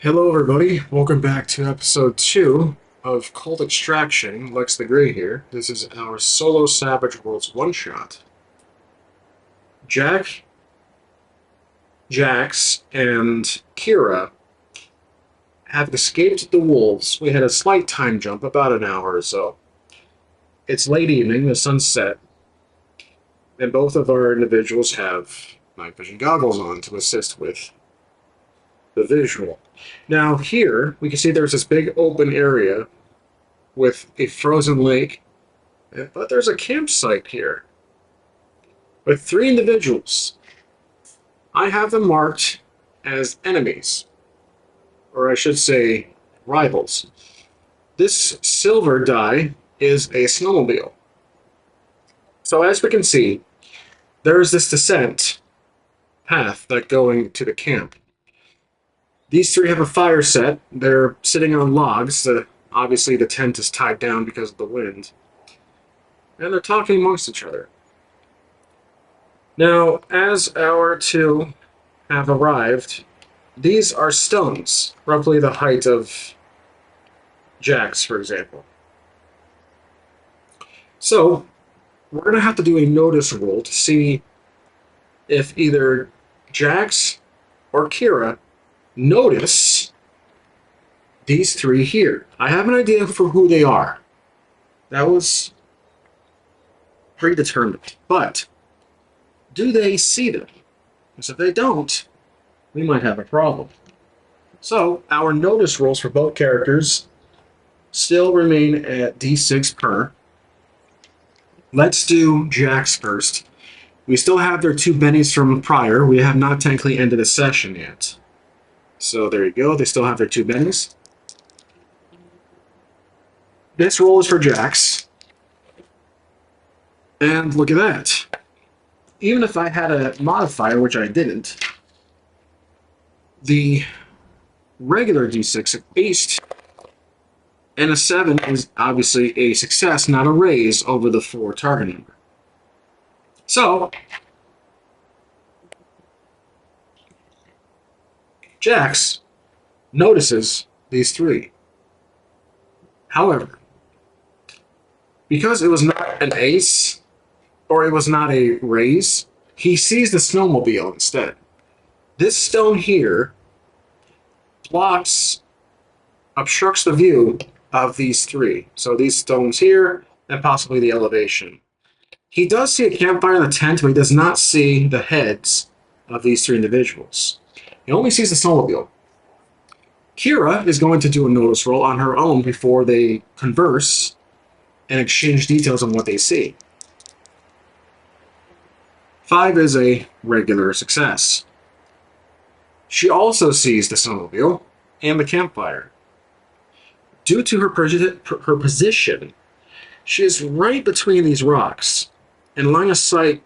Hello, everybody. Welcome back to episode 2 of Cold Extraction. Lex the Grey here. This is our solo Savage Worlds one-shot. Jax, and Keera have escaped the wolves. We had a slight time jump, about an hour or so. It's late evening, the sun's set, and both of our individuals have night vision goggles on to assist with the visual. Now here, we can see there's this big open area with a frozen lake, but there's a campsite here with 3 individuals. I have them marked as enemies, or I should say rivals. This silver die is a snowmobile. So as we can see, there's this descent path that going to the camp. These 3 have a fire set. They're sitting on logs. Obviously, the tent is tied down because of the wind. And they're talking amongst each other. Now, as our 2 have arrived, these are stones, roughly the height of Jax, for example. So, we're going to have to do a notice roll to see if either Jax or Keera notice these 3 here. I have an idea for who they are. That was predetermined. But do they see them? Because if they don't, we might have a problem. So our notice rolls for both characters still remain at D6 per. Let's do Jax first. We still have their 2 bennies from prior. We have not technically ended the session yet. So there you go. They still have their 2 bennies. This roll is for Jax. And look at that. Even if I had a modifier, which I didn't, the regular D6 at least, and a 7 is obviously a success, not a raise over the 4 target number. So, Jax notices these 3. However, because it was not an ace, or it was not a raise, he sees the snowmobile instead. This stone here obstructs the view of these 3. So these stones here, and possibly the elevation. He does see a campfire in the tent, but he does not see the heads of these 3 individuals. He only sees the snowmobile. Keera is going to do a notice roll on her own before they converse and exchange details on what they see. 5 is a regular success. She also sees the snowmobile and the campfire. Due to her position, she is right between these rocks. In line of sight,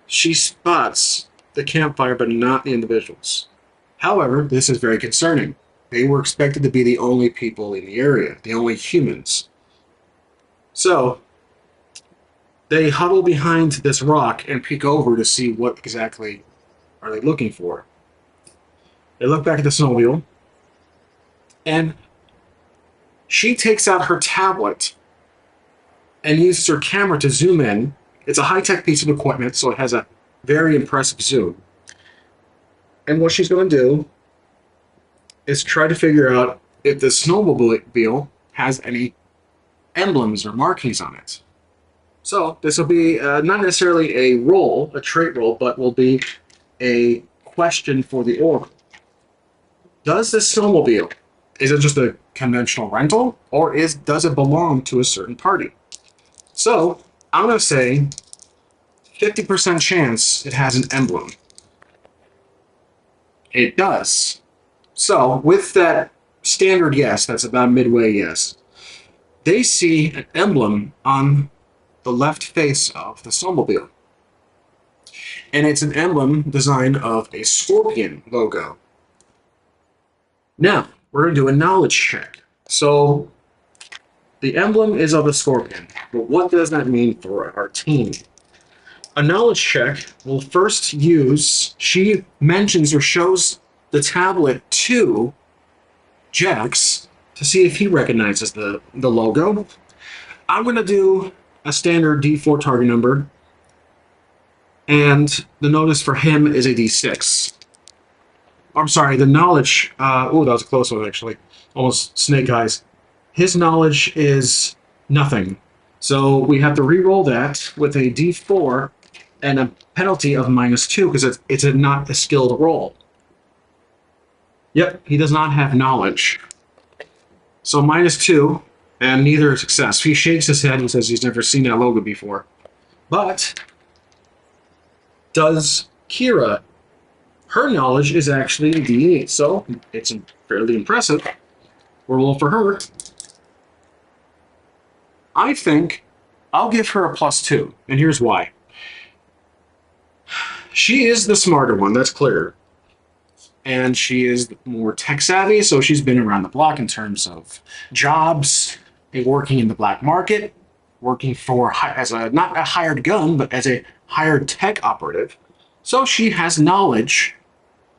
she spots the campfire but not the individuals. However, this is very concerning. They were expected to be the only people in the area, the only humans. So, they huddle behind this rock and peek over to see what exactly are they looking for. They look back at the snowmobile, and she takes out her tablet and uses her camera to zoom in. It's a high-tech piece of equipment, so it has a very impressive zoom. And what she's going to do is try to figure out if the snowmobile has any emblems or markings on it. So this will be not necessarily a roll, a trait roll, but will be a question for the oracle. Does this snowmobile, is it just a conventional rental, or does it belong to a certain party? So I'm going to say 50% chance it has an emblem. It does. So with that standard yes, that's about midway yes, they see an emblem on the left face of the snowmobile. And it's an emblem designed of a scorpion logo. Now, we're going to do a knowledge check. So, the emblem is of a scorpion, but what does that mean for our team? A knowledge check will first use, she mentions or shows the tablet to Jax to see if he recognizes the logo. I'm going to do a standard D4 target number, and the notice for him is a D6. I'm sorry, the knowledge. Oh, that was a close one, actually. Almost snake eyes. His knowledge is nothing. So we have to re-roll that with a D4 and a penalty of -2 because it's not a skilled roll. Yep, he does not have knowledge. So -2, and neither a success. He shakes his head and says he's never seen that logo before. But does Keera? Her knowledge is actually a D8, so it's fairly impressive. We'll roll for her. I think I'll give her a +2, and here's why. She is the smarter one, that's clear. And she is more tech savvy, so she's been around the block in terms of jobs, working in the black market, working for as a not a hired gun, but as a hired tech operative. So she has knowledge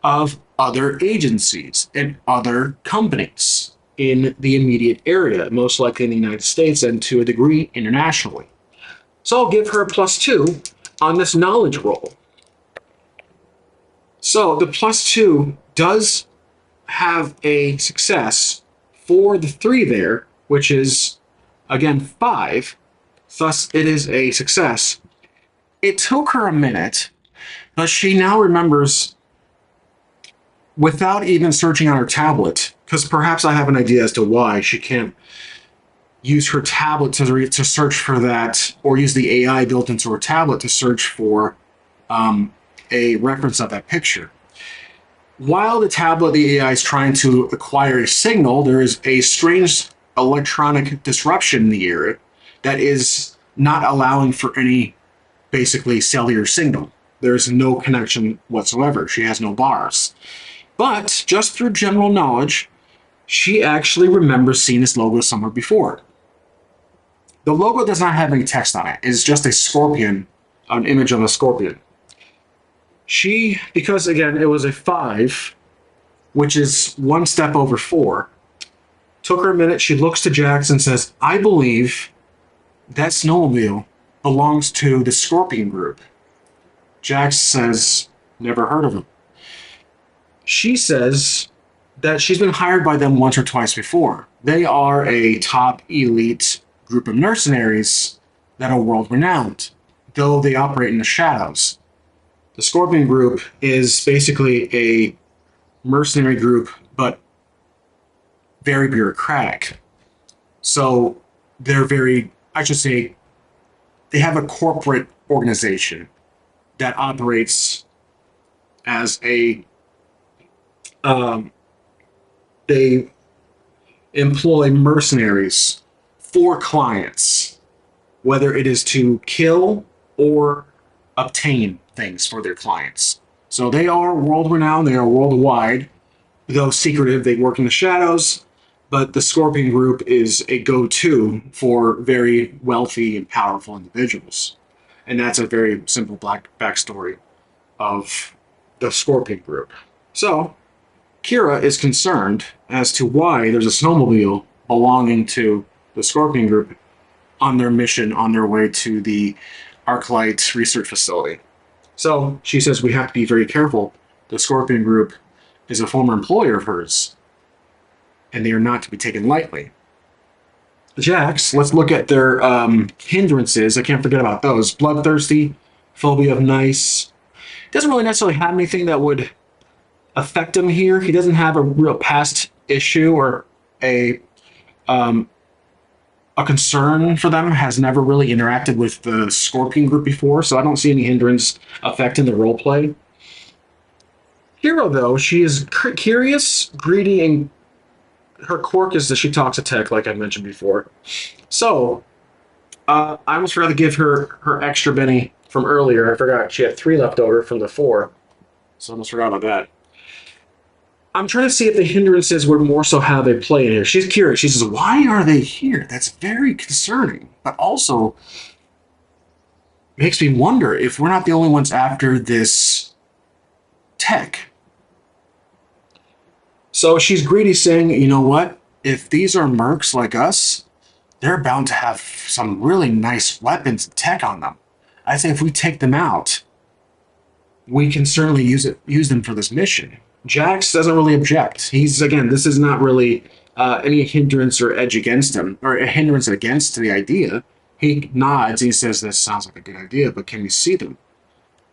of other agencies and other companies in the immediate area, most likely in the United States and to a degree internationally. So I'll give her a +2 on this knowledge roll. So the +2 does have a success for the 3 there, which is, again, 5. Thus, it is a success. It took her a minute, but she now remembers, without even searching on her tablet, because perhaps I have an idea as to why she can't use her tablet to search for that, or use the AI built into her tablet to search for a reference of that picture. While the tablet, the AI, is trying to acquire a signal, there is a strange electronic disruption in the area that is not allowing for any, basically, cellular signal. There is no connection whatsoever. She has no bars. But just through general knowledge, she actually remembers seeing this logo somewhere before. The logo does not have any text on it. It's just a scorpion, an image of a scorpion. She, because again, it was a 5, which is 1 step over 4, took her a minute. She looks to Jax and says, I believe that snowmobile belongs to the Scorpion Group. Jax says, never heard of them. She says that she's been hired by them once or twice before. They are a top elite group of mercenaries that are world-renowned, though they operate in the shadows. The Scorpion Group is basically a mercenary group, but very bureaucratic. So they're very, I should say, they have a corporate organization that operates as a, they employ mercenaries for clients, whether it is to kill or obtain things for their clients. So they are world-renowned, they are worldwide, though secretive, they work in the shadows, but the Scorpion Group is a go-to for very wealthy and powerful individuals. And that's a very simple backstory of the Scorpion Group. So, Keera is concerned as to why there's a snowmobile belonging to the Scorpion Group on their mission, on their way to the Arclight Research Facility. So she says we have to be very careful. The Scorpion Group is a former employer of hers, and they are not to be taken lightly. Jax, let's look at their hindrances. I can't forget about those. Bloodthirsty, phobia of nice. Doesn't really necessarily have anything that would affect him here. He doesn't have a real past issue or a concern for them, has never really interacted with the Scorpion Group before, so I don't see any hindrance affecting the roleplay. Keera, though, she is curious, greedy, and her quirk is that she talks a tech, like I mentioned before. So, I almost forgot to give her her extra Benny from earlier. I forgot she had 3 left over from the 4, so I almost forgot about that. I'm trying to see if the hindrances would more so how they play in here. She's curious. She says, why are they here? That's very concerning. But also makes me wonder if we're not the only ones after this tech. So she's greedy, saying, you know what? If these are mercs like us, they're bound to have some really nice weapons and tech on them. I say if we take them out, we can certainly use them for this mission. Jax doesn't really object. He's, again, this is not really any hindrance or edge against him, or a hindrance against the idea. He nods and he says, this sounds like a good idea, but can we see them?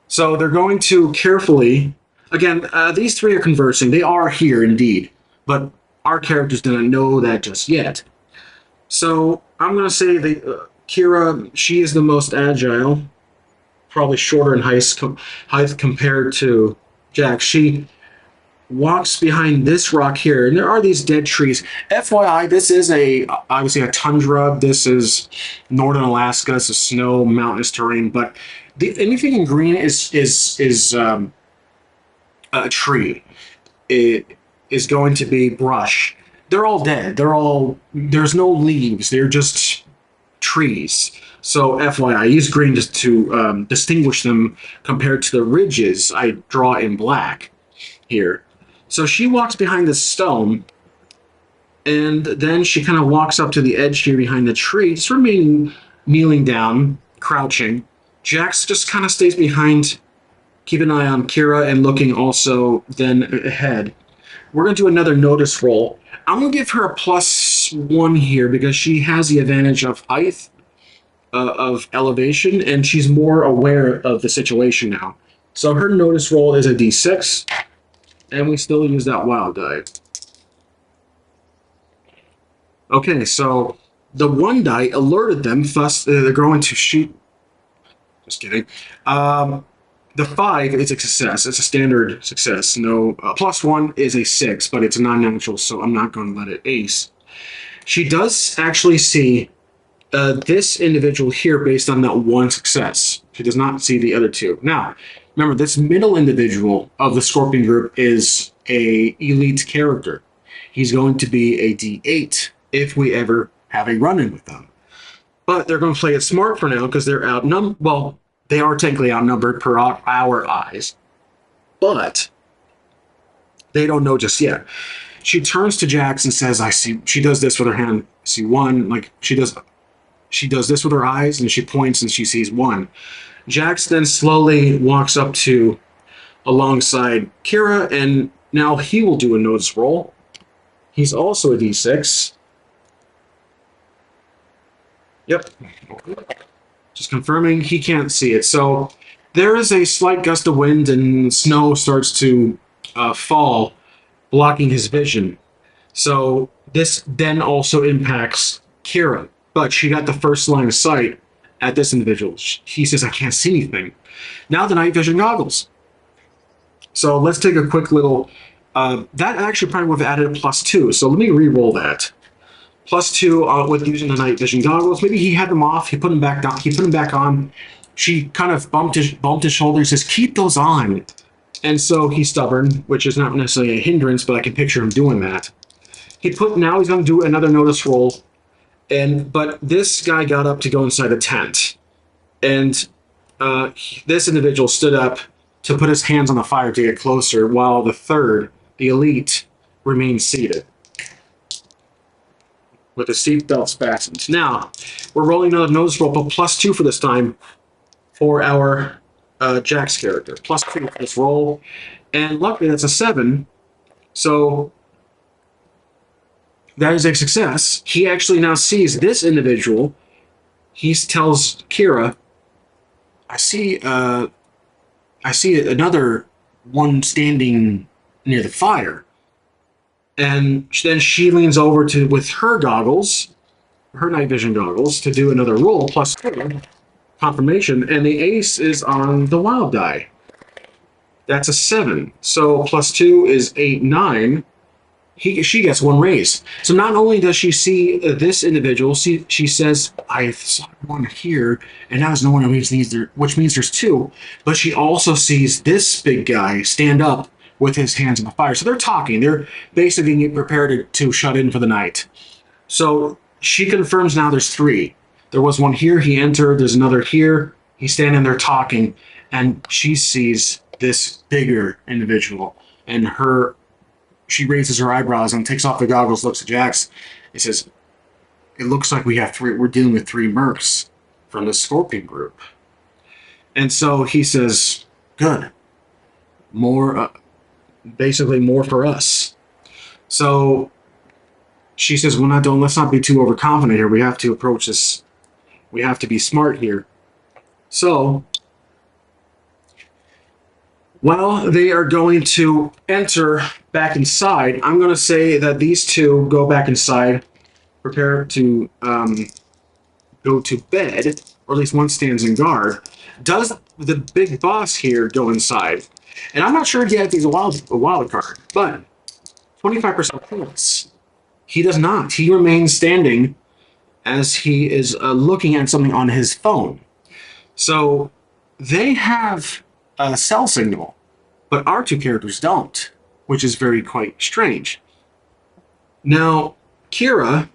So they're going to carefully, again, these three are conversing. They are here indeed, but our characters didn't know that just yet. So I'm going to say that Keera, she is the most agile, probably shorter in height compared to Jax. She walks behind this rock here, and there are these dead trees. FYI, this is obviously a tundra. This is northern Alaska. It's a snow, mountainous terrain, but anything in green is a tree. It is going to be brush. They're all dead. There's no leaves. They're just trees. So FYI, I use green just to distinguish them compared to the ridges I draw in black here. So she walks behind this stone, and then she kind of walks up to the edge here behind the tree, just remaining kneeling down, crouching. Jax just kind of stays behind, keep an eye on Keera, and looking also then ahead. We're going to do another notice roll. I'm going to give her a +1 here because she has the advantage of height, of elevation, and she's more aware of the situation now. So her notice roll is a d6, and we still use that wild die. Okay, so the 1 die alerted them, thus they're going to shoot. Just kidding. The 5 is a success. It's a standard success. No, +1 is a 6, but it's a non-natural, so I'm not going to let it ace. She does actually see this individual here based on that 1 success. She does not see the other 2. Now, remember, this middle individual of the Scorpion group is a elite character. He's going to be a D8 if we ever have a run-in with them. But they're going to play it smart for now because they're outnumbered. Well, they are technically outnumbered per our eyes, but they don't know just yet. She turns to Jax and says, I see. She does this with her hand. I see 1. Like she does this with her eyes, and she points and she sees 1. Jax then slowly walks up to alongside Keera, and now he will do a notice roll. He's also a d6. Yep. Just confirming he can't see it. So there is a slight gust of wind, and snow starts to fall, blocking his vision. So this then also impacts Keera, but she got the first line of sight at this individual. He says, I can't see anything. Now the night vision goggles. So let's take a quick little, that actually probably would have added a +2. So let me re-roll that. +2 with using the night vision goggles. Maybe he had them off. He put them back down. He put them back on. She kind of bumped his shoulder and says, keep those on. And so he's stubborn, which is not necessarily a hindrance, but I can picture him doing that. Now he's going to do another notice roll. But this guy got up to go inside the tent. And this individual stood up to put his hands on the fire to get closer, while the third, the elite, remained seated with the seatbelts fastened. Now, we're rolling another notice roll, but +2 for this time for our Jax character. +2 for this roll. And luckily, that's a 7. So that is a success. He actually now sees this individual. He tells Keera, I see another one standing near the fire. And then she leans over with her goggles, her night vision goggles, to do another roll, +2, confirmation, and the ace is on the wild die. That's a 7. So +2 is 8, 9. She gets 1 raise. So not only does she see this individual, she says, I saw 1 here, and now there's no one, which means there's 2. But she also sees this big guy stand up with his hands on the fire. So they're talking. They're basically getting prepared to shut in for the night. So she confirms now there's 3. There was 1 here. He entered. There's another here. He's standing there talking, and she sees this bigger individual, and her she raises her eyebrows and takes off the goggles, looks at Jax, and says, "It looks like we're dealing with 3 mercs from the Scorpion group." And so he says, "Good. More, basically more for us." So she says, "Well, let's not be too overconfident here. We have to approach this. We have to be smart here." So, while they are going to enter back inside, I'm going to say that these two go back inside, prepare to go to bed, or at least one stands in guard. Does the big boss here go inside? And I'm not sure yet if he's a wild card, but 25% chance. He does not. He remains standing as he is looking at something on his phone. So they have a cell signal, but our 2 characters don't, which is quite strange. Now, Keera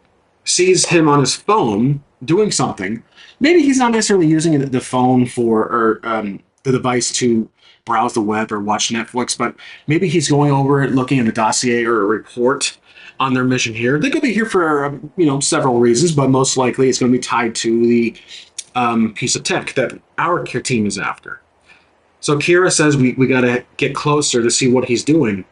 sees him on his phone doing something. Maybe he's not necessarily using the phone or the device to browse the web or watch Netflix, but maybe he's going over it, looking at a dossier or a report on their mission here. They could be here for several reasons, but most likely it's going to be tied to the piece of tech that our team is after. So Keera says we got to get closer to see what he's doing.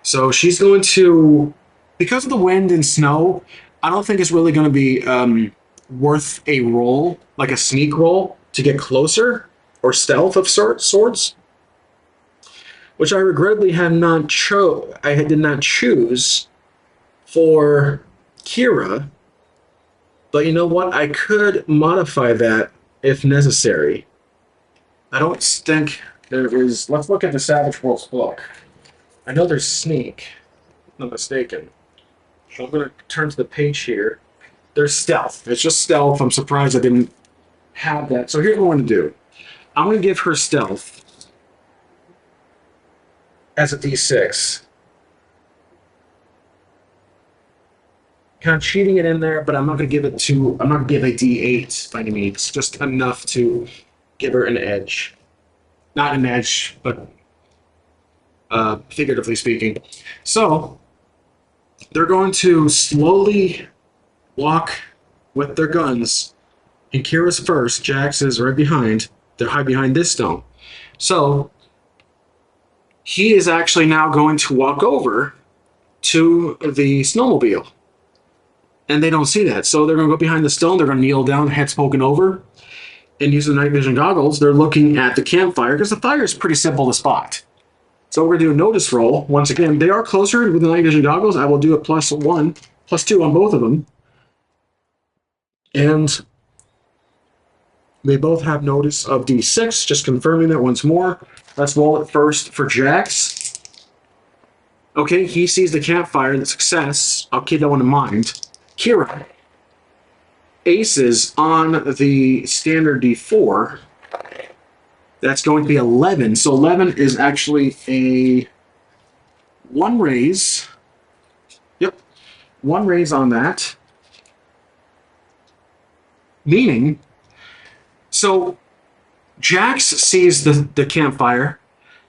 So she's going to, because of the wind and snow, I don't think it's really going to be worth a roll, like a sneak roll, to get closer, or stealth of sorts, which I regrettably did not choose for Keera. But you know what? I could modify that if necessary. I don't think there is... Let's look at the Savage Worlds book. I know there's sneak, if I'm not mistaken. So I'm going to turn to the page here. There's stealth. It's just stealth. I'm surprised I didn't have that. So here's what I'm going to do. I'm going to give her stealth as a D6. Kind of cheating it in there, but I'm not going to give it to... I'm not going to give a D8 by any means. Just enough to give her an edge. Not an edge, but figuratively speaking. So, they're going to slowly walk with their guns. And Keira's first. Jax is right behind. They're hide behind this stone. So, he is actually now going to walk over to the snowmobile. And they don't see that. So they're going to go behind the stone. They're going to kneel down, heads poking over. And using the night vision goggles, they're looking at the campfire, because the fire is pretty simple to spot. So we're going to do a notice roll. Once again, they are closer with the night vision goggles. I will do a +1, +2 on both of them. And they both have notice of D6, just confirming that once more. Let's roll it first for Jax. Okay, he sees the campfire, the success. I'll keep that one in mind. Keira aces on the standard D4. That's going to be 11. So 11 is actually a 1 raise. Yep, 1 raise on that. Meaning, so Jax sees the campfire,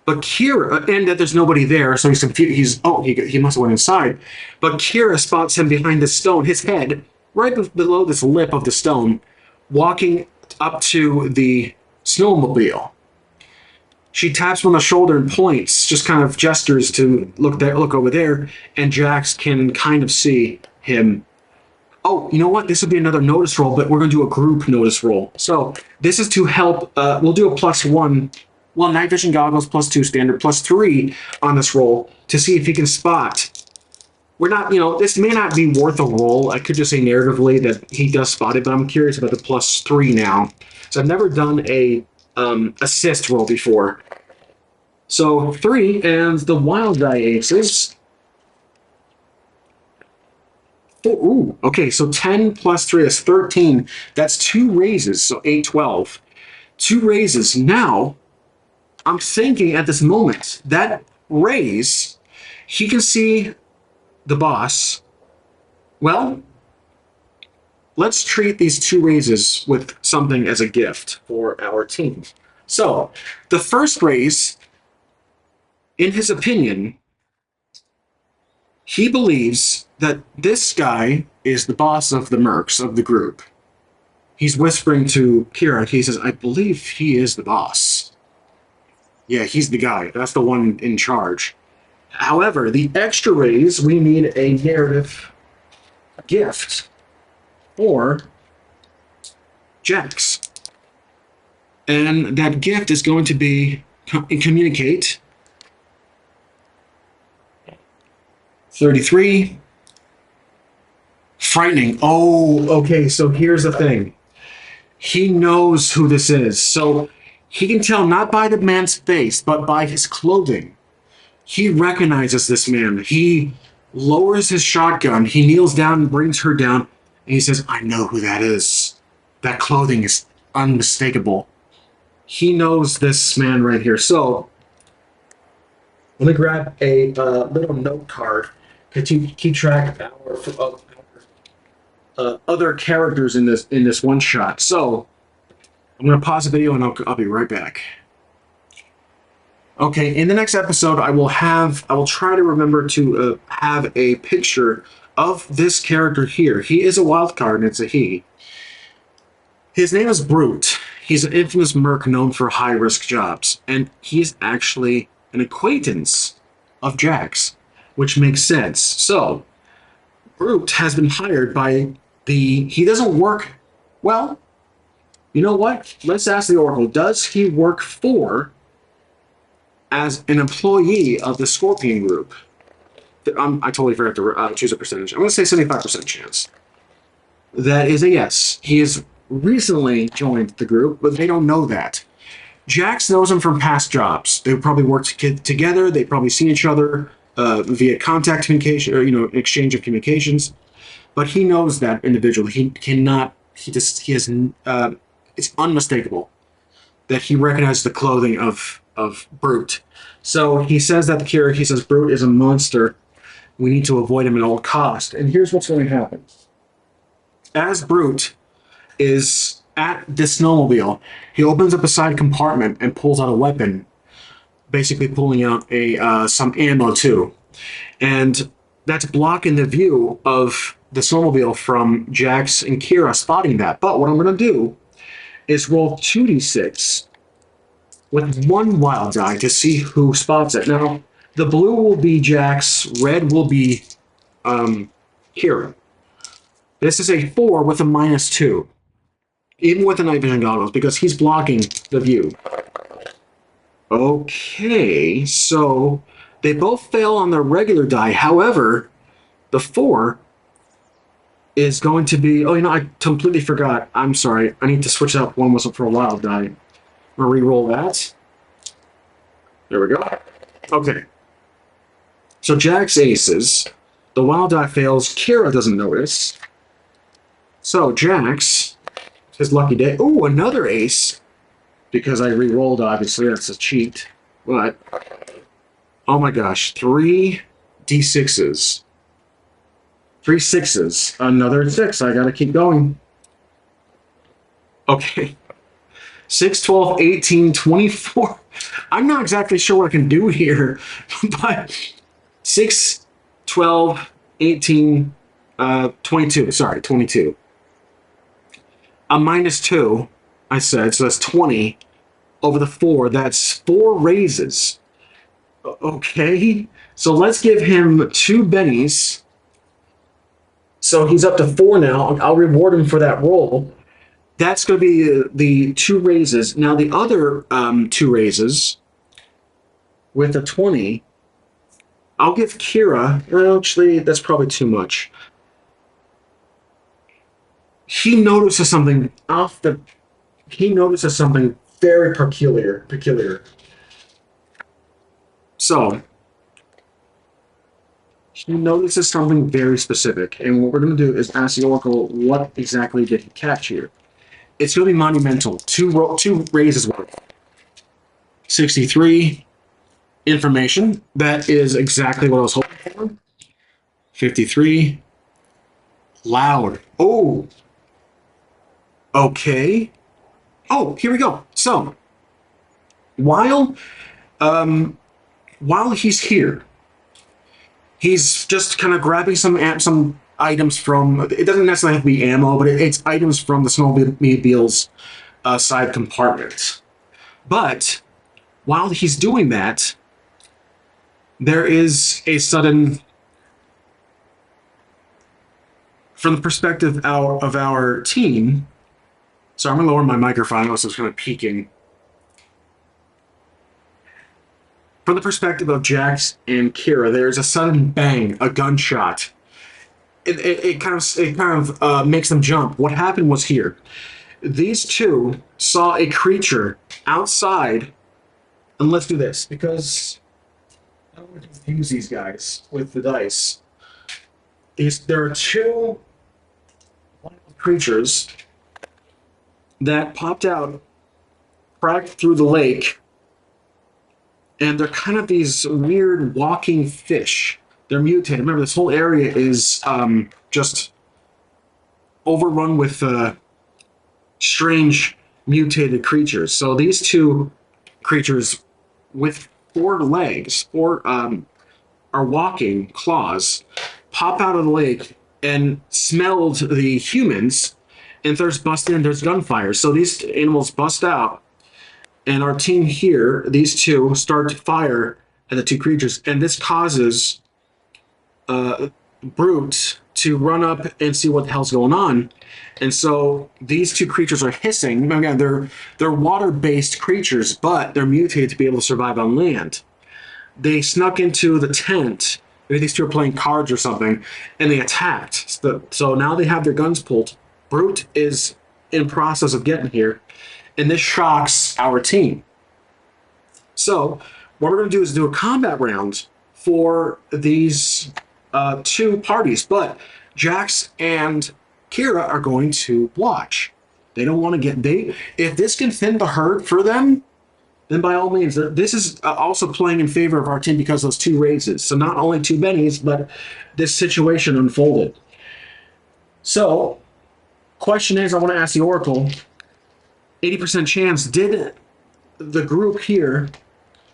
but Keira, and that there's nobody there, so he's confused. He must have went inside. But Keira spots him behind the stone, his head, right below this lip of the stone, walking up to the snowmobile. She taps him on the shoulder and points, just kind of gestures to look over there, and Jax can kind of see him. Oh, you know what? This would be another notice roll, but we're going to do a group notice roll. So this is to help. We'll do a +1. Well, night vision goggles +2 standard, +3 on this roll to see if he can spot. We're not, this may not be worth a roll. I could just say narratively that he does spot it, but I'm curious about the +3 now. So I've never done a assist roll before. So 3, and the wild die aces. Ooh, okay, so 10 +3 is 13. That's 2 raises, so 8, 12. 2 raises. Now, I'm thinking at this moment, that raise, he can see the boss. Well, let's treat these 2 raises with something as a gift for our team. So, the first raise, in his opinion, He believes that this guy is the boss of the mercs of the group. He's whispering to Keera. He says, I believe he is the boss. Yeah, he's the guy. That's the one in charge. However, the extra raise, we need a narrative gift for Jax. And that gift is going to be communicate 33. Frightening. Oh, okay, so here's the thing. He knows who this is. So he can tell not by the man's face, but by his clothing. He recognizes this man. He lowers his shotgun. He kneels down and brings her down. And he says, I know who that is. That clothing is unmistakable. He knows this man right here. So let me grab a little note card to keep track of our other characters in this one shot. So I'm going to pause the video and I'll be right back. Okay, in the next episode, I will try to remember to have a picture of this character here. He is a wild card, and it's a he. His name is Brute. He's an infamous merc known for high-risk jobs, and he's actually an acquaintance of Jax, which makes sense. So, Brute has been hired by he doesn't work, well, you know what? Let's ask the Oracle. Does he work as an employee of the Scorpion Group? I totally forgot to choose a percentage. I'm going to say 75% chance. That is a yes. He has recently joined the group, but they don't know that. Jax knows him from past jobs. They probably worked together. They've probably seen each other via contact communication, or exchange of communications. But he knows that individual. It's unmistakable that he recognizes the clothing of Brute. So he says that he says Brute is a monster. We need to avoid him at all cost. And here's what's going to happen. As Brute is at this snowmobile, he opens up a side compartment and pulls out a weapon, basically pulling out some ammo too. And that's blocking the view of the snowmobile from Jax and Keera spotting that. But what I'm going to do is roll 2d6 with one wild die to see who spots it. Now, the blue will be Jax, red will be Keera. This is a 4 with a -2, even with the night vision goggles, because he's blocking the view. Okay, so they both fail on their regular die. However, the 4 is going to be... Oh, I completely forgot. I'm sorry. I need to switch out one whistle for a wild die. I'm going to re-roll that. There we go. Okay. So Jax aces. The wild die fails. Keera doesn't notice. So Jax, his lucky day. Ooh, another ace. Because I re-rolled, obviously. That's a cheat. But, oh my gosh. 3 d6s. 3 6s. Another 6. I gotta keep going. Okay. 6, 12, 18, 24. I'm not exactly sure what I can do here. But 6, 12, 18, 22. Sorry, 22. A -2, I said, so that's 20. Over the 4, that's 4 raises. Okay. So let's give him 2 bennies. So he's up to 4 now. I'll reward him for that roll. That's going to be the 2 raises. Now the other 2 raises with a 20, I'll give Keera. Well, actually, that's probably too much. He notices something very peculiar. So he notices something very specific, and what we're going to do is ask the Oracle, what exactly did he catch here? It's going to be monumental. 2 raises worth. 63 information. That is exactly what I was hoping for. 53 loud. Oh. Okay. Oh, here we go. So, while he's here, He's just kind of grabbing some items from. It doesn't necessarily have to be ammo, but it's items from the snowmobile's side compartment. But while he's doing that, there is a sudden, from the perspective of our team. So I'm going to lower my microphone, unless it's kind of peaking. From the perspective of Jax and Keera, there's a sudden bang, a gunshot. It kind of makes them jump. What happened was here. These two saw a creature outside, and let's do this because I don't want to confuse these guys with the dice. There are two creatures that popped out, cracked through the lake, and they're kind of these weird walking fish. They're mutated. Remember, this whole area is just overrun with strange mutated creatures. So these two creatures with four legs, are walking claws, pop out of the lake and smelled the humans, and there's busted in. There's gunfire. So these animals bust out, and our team here, these two, start to fire at the two creatures, and this causes Brute to run up and see what the hell's going on. And so these two creatures are hissing. Again, they're water-based creatures, but they're mutated to be able to survive on land. They snuck into the tent. Maybe these two are playing cards or something, and they attacked. So now they have their guns pulled. Brute is in process of getting here, and this shocks our team. So what we're going to do is do a combat round for these two parties, but Jax and Keera are going to watch. They don't want to if this can thin the herd for them, then by all means. This is also playing in favor of our team because those two raises. So not only two bennies, but this situation unfolded. So, question is, I want to ask the Oracle, 80% chance, did the group here,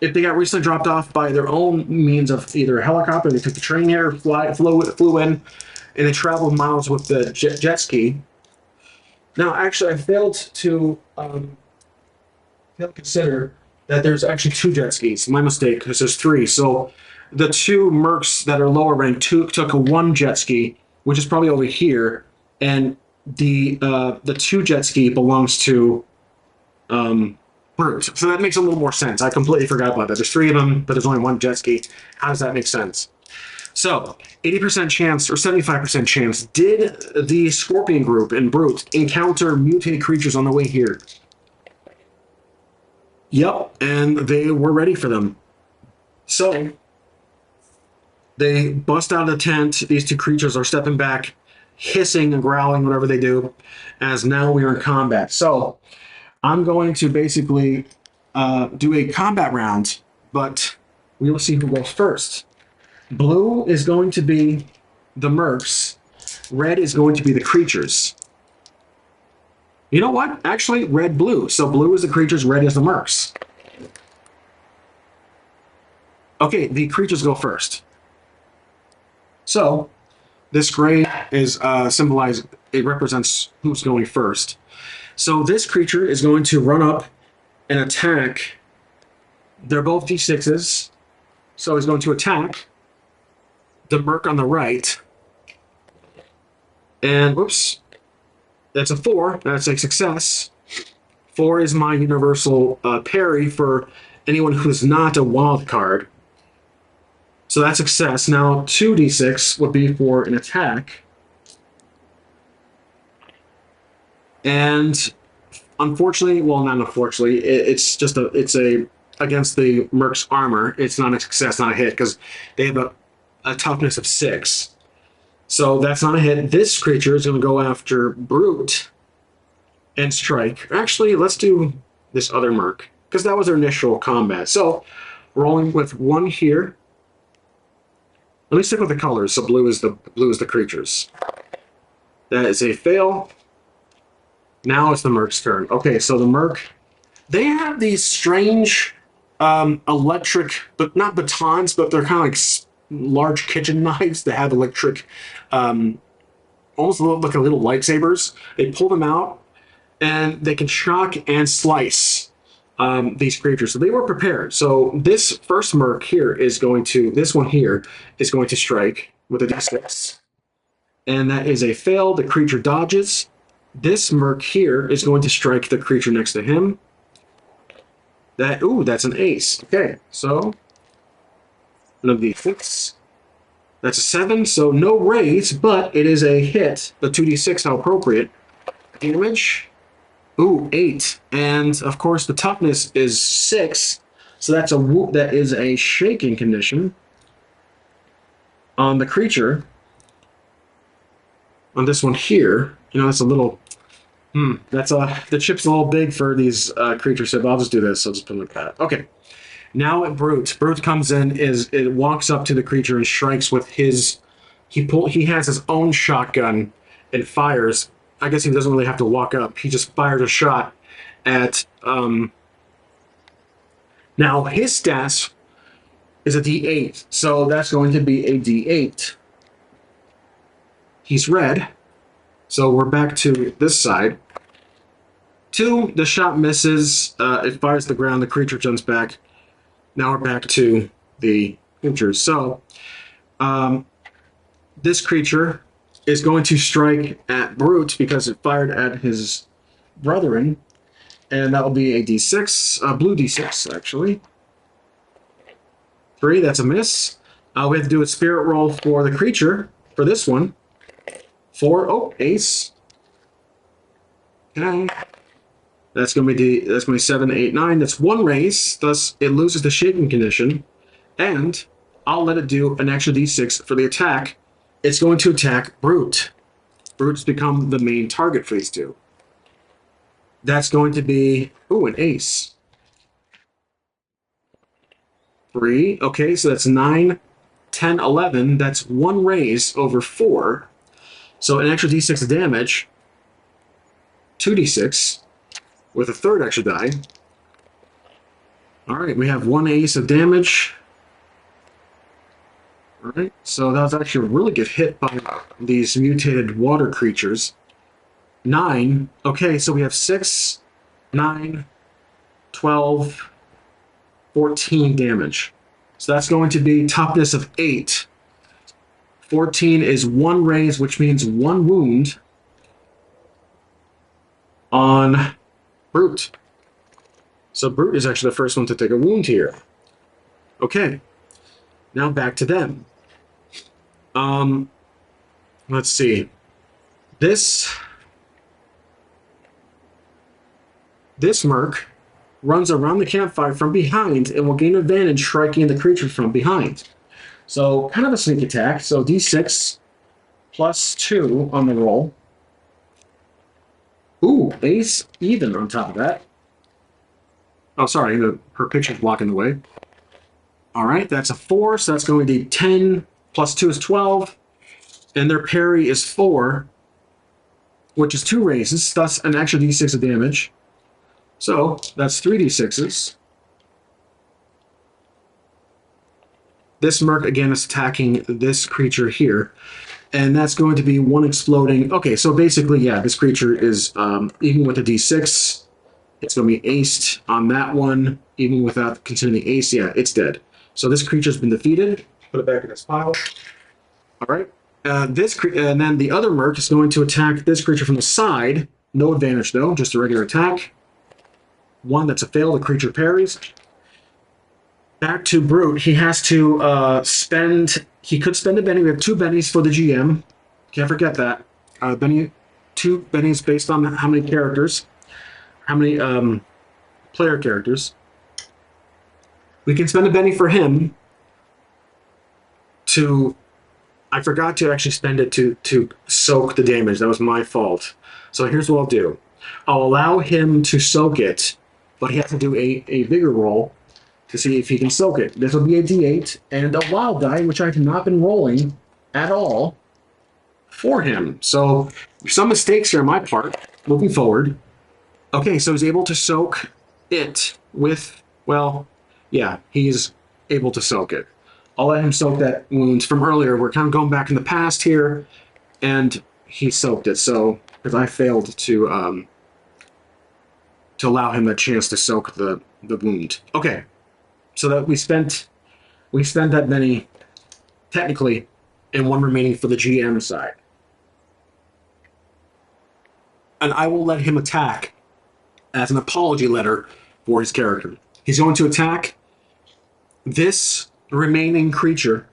if they got recently dropped off by their own means of either a helicopter, they took the train here, flew in, and they traveled miles with the jet ski. Now, actually, I failed to consider that there's actually two jet skis. My mistake, because there's three. So the two mercs that are lower ranked took a one jet ski, which is probably over here, and the two jet ski belongs to Brute. So that makes a little more sense. I completely forgot about that. There's three of them, but there's only one jet ski. How does that make sense? So, 80% chance or 75% chance, did the Scorpion group and Brute encounter mutated creatures on the way here? Yep, and they were ready for them. So, they bust out of the tent. These two creatures are stepping back, hissing and growling, whatever they do, as now we are in combat. So, I'm going to basically do a combat round, but we will see who goes first. Blue is going to be the mercs. Red is going to be the creatures. You know what? Actually, red, blue. So blue is the creatures, red is the mercs. Okay, the creatures go first. So this gray is symbolized, it represents who's going first. So this creature is going to run up and attack. They're both D6s. So he's going to attack the merc on the right. And whoops, that's a 4. That's a success. 4 is my universal parry for anyone who's not a wild card. So that's success. Now 2d6 would be for an attack. And unfortunately, well, not unfortunately, it's against the merc's armor. It's not a success, not a hit, because they have a toughness of 6. So that's not a hit. This creature is going to go after Brute and strike. Actually, let's do this other merc, because that was their initial combat. So rolling with 1 here. Let me stick with the colors. So blue is the creatures. That is a fail. Now it's the merc's turn. Okay, so the merc, they have these strange electric, but not batons, but they're kind of like large kitchen knives that have electric, almost look like little lightsabers. They pull them out, and they can shock and slice these creatures. So they were prepared. So this first merc here is going to, this one here is going to strike with a d6. And that is a fail. The creature dodges. This merc here is going to strike the creature next to him. Ooh, that's an ace. Okay, so another d6. That's a 7, so no raise, but it is a hit. The 2d6, how appropriate. Damage. Ooh, 8. And of course the toughness is 6. So that is a shaking condition on the creature. On this one here, you know, that's a little the chip's a little big for these creatures, so I'll just do this. I'll just put it like that. Okay. Now at Brute. Brute comes in, it walks up to the creature and strikes with his he has his own shotgun and fires. I guess he doesn't really have to walk up. He just fired a shot at now his stats is a D8, so that's going to be a D8. He's red, so we're back to this side. 2, the shot misses. It fires the ground. The creature jumps back. Now we're back to the creatures. So this creature is going to strike at Brute because it fired at his brethren, and that will be a d6, blue d6 actually. 3, that's a miss. We have to do a spirit roll for the creature for this one. 4, oh, ace. Okay. That's going to be 7, 8, 9. That's 1 raise. Thus, it loses the shaking condition. And I'll let it do an extra d6 for the attack. It's going to attack Brute. Brute's become the main target for these two. That's going to be, ooh, an ace. 3. Okay, so that's 9, 10, 11. That's 1 raise over 4. So an extra d6 of damage. 2d6. With a 3rd extra die. Alright, we have 1 ace of damage. Alright, so that was actually a really good hit by these mutated water creatures. 9. Okay, so we have 6, 9, 12, 14 damage. So that's going to be toughness of 8. 14 is 1 raise, which means 1 wound on Brute. So Brute is actually the first one to take a wound here. Okay. Now back to them. Let's see. This merc runs around the campfire from behind and will gain advantage striking the creature from behind. So kind of a sneak attack. So d6 plus 2 on the roll. Ooh, ace even on top of that. Oh, sorry, her picture's blocking the way. All right, that's a 4, so that's going to be 10 plus 2 is 12. And their parry is 4, which is 2 raises, thus an extra d6 of damage. So that's 3 d6s. This merc, again, is attacking this creature here. And that's going to be 1 exploding. Okay, so basically, yeah, this creature is, even with a d6, it's going to be aced on that one. Even without considering the ace, yeah, it's dead. So this creature's been defeated. Put it back in its pile. All right. And then the other merc is going to attack this creature from the side. No advantage, though, just a regular attack. 1, that's a fail. The creature parries. Back to Brute. He has to he could spend a Benny. We have 2 Bennies for the GM. Can't forget that. 2 Bennies based on how many characters, how many player characters. We can spend a Benny for him to... I forgot to actually spend it to soak the damage. That was my fault. So here's what I'll do. I'll allow him to soak it, but he has to do a vigor roll to see if he can soak it. This will be a d8 and a wild die, which I have not been rolling at all for him. So some mistakes here on my part, moving forward. Okay, so he's able to soak it with, well, yeah, he's able to soak it. I'll let him soak that wound from earlier. We're kind of going back in the past here, and he soaked it. So because I failed to allow him a chance to soak the wound. Okay, so that we spent that many technically, and one remaining for the GM side. And I will let him attack as an apology letter for his character. He's going to attack this remaining creature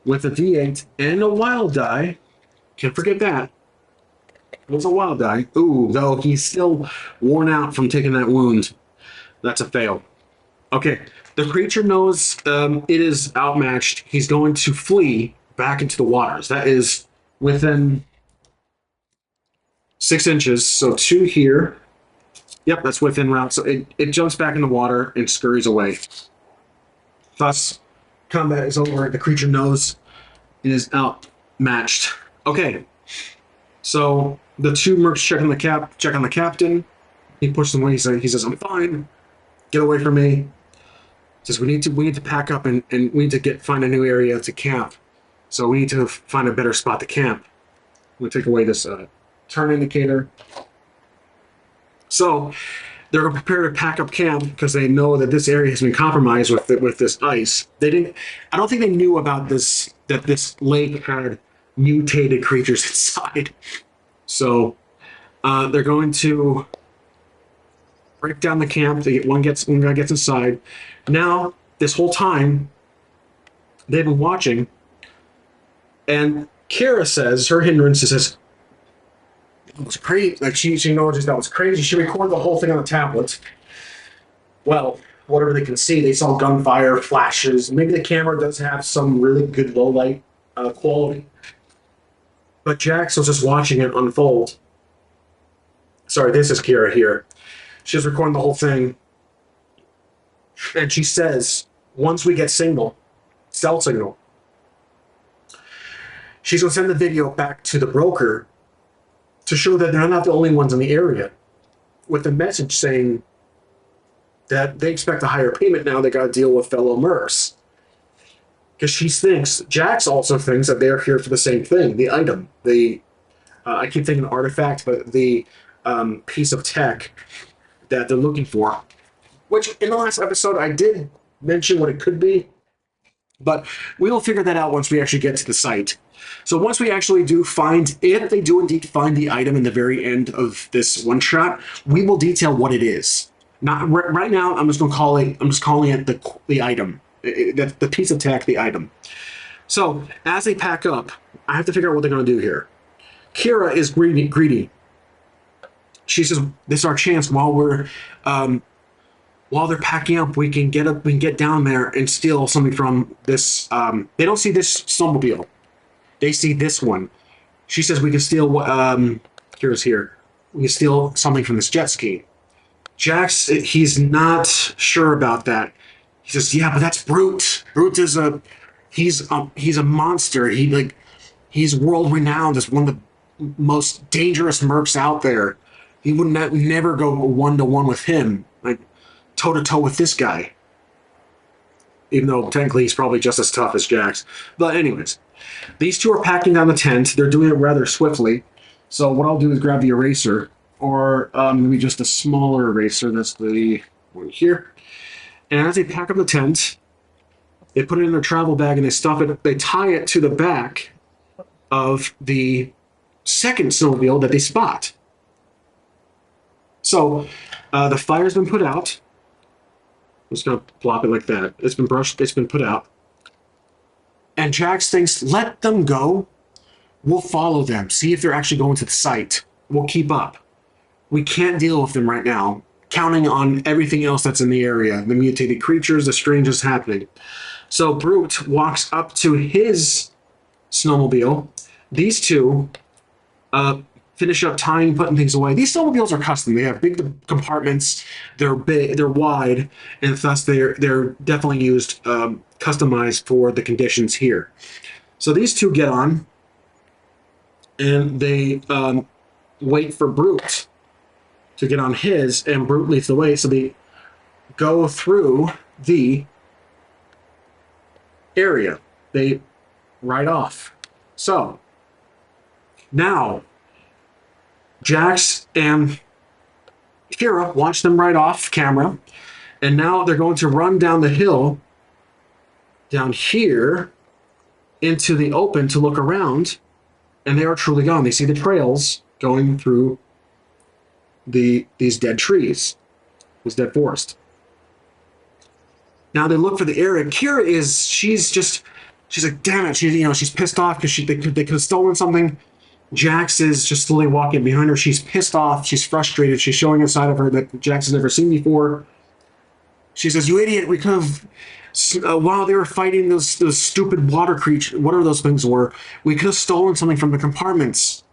with a D8 and a wild die. Can't forget that. It was a wild die. Ooh, though he's still worn out from taking that wound. That's a fail. Okay, the creature knows it is outmatched. He's going to flee back into the waters. That is within 6 inches, so 2 here. Yep, that's within route. So it jumps back in the water and scurries away. Thus, combat is over. The creature knows it is outmatched. Okay, so the 2 mercs check on the captain. He pushes them away. He says, "I'm fine. Get away from me." He says, we need to pack up and we need to find a new area to camp. So we need to find a better spot to camp. I'm gonna take away this turn indicator. So they're prepared to pack up camp because they know that this area has been compromised with this ice. I don't think they knew about this, that this lake had mutated creatures inside. So they're going to break down the camp. One guy gets inside. Now, this whole time, they've been watching, and Keera says, her hindrance says, "It was crazy." Like she acknowledges that was crazy. She recorded the whole thing on the tablet. Well, whatever they can see, they saw gunfire, flashes. Maybe the camera does have some really good low light quality. But Jax was just watching it unfold. Sorry, this is Keera here. She's recording the whole thing. And she says, once we get cell signal, she's going to send the video back to the broker to show that they're not the only ones in the area, with the message saying that they expect a higher payment now. They got to deal with fellow mercs. Because Jax also thinks that they're here for the same thing, the item, I keep thinking artifact, but the piece of tech that they're looking for. Which, in the last episode, I did mention what it could be, but we will figure that out once we actually get to the site. So once we actually do find, if they do indeed find the item in the very end of this one-shot, we will detail what it is. Not right now, I'm just calling it the item. The piece of tech, the item. So, as they pack up, I have to figure out what they're going to do here. Keera is greedy. She says, "This is our chance. While they're packing up, we can get down there and steal something from this." They don't see this snowmobile; they see this one. She says, "We can steal what?" Keira's here. We can steal something from this jet ski. Jax, he's not sure about that. He says, "Yeah, but that's Brute. Brute is he's a monster. He's world renowned as one of the most dangerous mercs out there. He would never go 1-to-1 with him, like toe-to-toe with this guy. Even though technically he's probably just as tough as Jax." But anyways, these 2 are packing down the tent. They're doing it rather swiftly. So what I'll do is grab the eraser, or maybe just a smaller eraser. That's the one here. And as they pack up the tent, they put it in their travel bag and they stuff it. They tie it to the back of the second snowmobile that they spot. So the fire's been put out. I'm just going to plop it like that. It's been brushed. It's been put out. And Jax thinks, let them go. We'll follow them. See if they're actually going to the site. We'll keep up. We can't deal with them right now, counting on everything else that's in the area. The mutated creatures, the strangest happening. So Brute walks up to his snowmobile. These 2 finish up tying, putting things away. These snowmobiles are custom. They have big compartments. They're big, they're wide, and thus they're definitely used, customized for the conditions here. So these 2 get on, and they wait for Brute to get on his, and Brute leads the way. So they go through the area. They ride off. So now Jax and Keera watch them ride off camera, and now they're going to run down the hill down here into the open to look around, and they are truly gone. They see the trails going through these dead trees, this dead forest. Now they look for the area. Keera she's like, damn it, she's pissed off because they could have stolen something. Jax is just slowly walking behind her. She's pissed off. She's frustrated. She's showing a side of her that Jax has never seen before. She says, "You idiot! We could have, while they were fighting those stupid water creatures, whatever those things were, we could have stolen something from the compartments."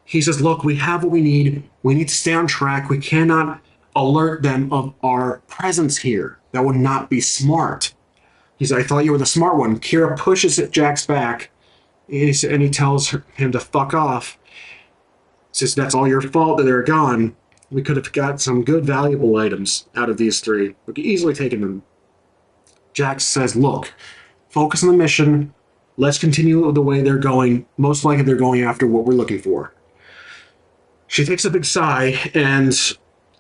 He says, "Look, we have what we need. We need to stay on track. We cannot alert them of our presence here. That would not be smart." He said, "I thought you were the smart one." Keera pushes Jax back, and he tells him to fuck off. He says, "That's all your fault that they're gone. We could have got some good, valuable items out of these three. We could easily taken them." Jax says, "Look, focus on the mission. Let's continue the way they're going. Most likely they're going after what we're looking for." She takes a big sigh, and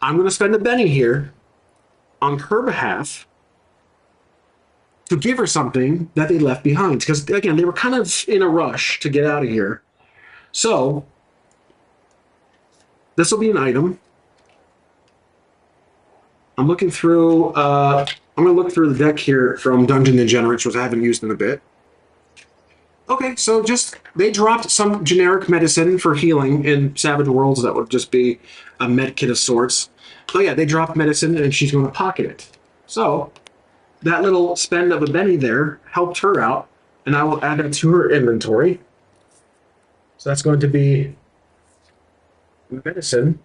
I'm going to spend a penny here on her behalf to give her something that they left behind. Because, again, they were kind of in a rush to get out of here. So, this will be an item. I'm looking through, I'm going to look through the deck here from Dungeon Degenerates, which I haven't used in a bit. Okay, so they dropped some generic medicine for healing in Savage Worlds. That would just be a med kit of sorts. Oh yeah, they dropped medicine and she's going to pocket it. So that little spend of a penny there helped her out, and I will add that to her inventory. So that's going to be medicine,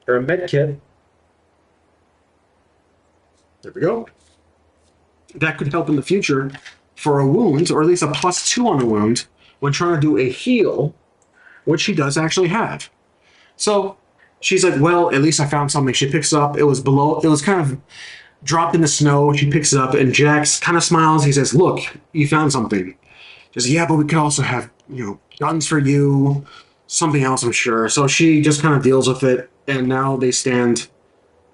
or a med kit. There we go. That could help in the future for a wound, or at least a +2 on a wound, when trying to do a heal, which she does actually have. So she's like, well, at least I found something. She picks it up. It was kind of dropped in the snow. She picks it up, and Jax kind of smiles. He says, "Look, you found something." She says, "Yeah, but we could also have, guns for you, something else, I'm sure." So she just kind of deals with it, and now they stand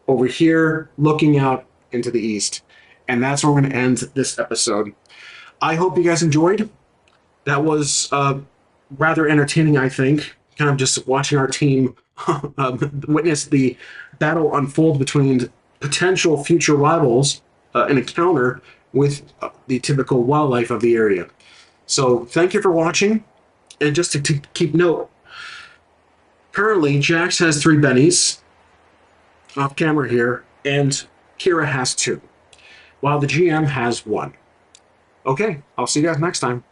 over here looking out into the east. And that's where we're going to end this episode. I hope you guys enjoyed. That was rather entertaining, I think. Kind of just watching our team witness the battle unfold between potential future rivals, an encounter with the typical wildlife of the area. So thank you for watching. And just to keep note, currently Jax has 3 bennies off camera here, and Keera has 2, while the GM has 1. Okay, I'll see you guys next time.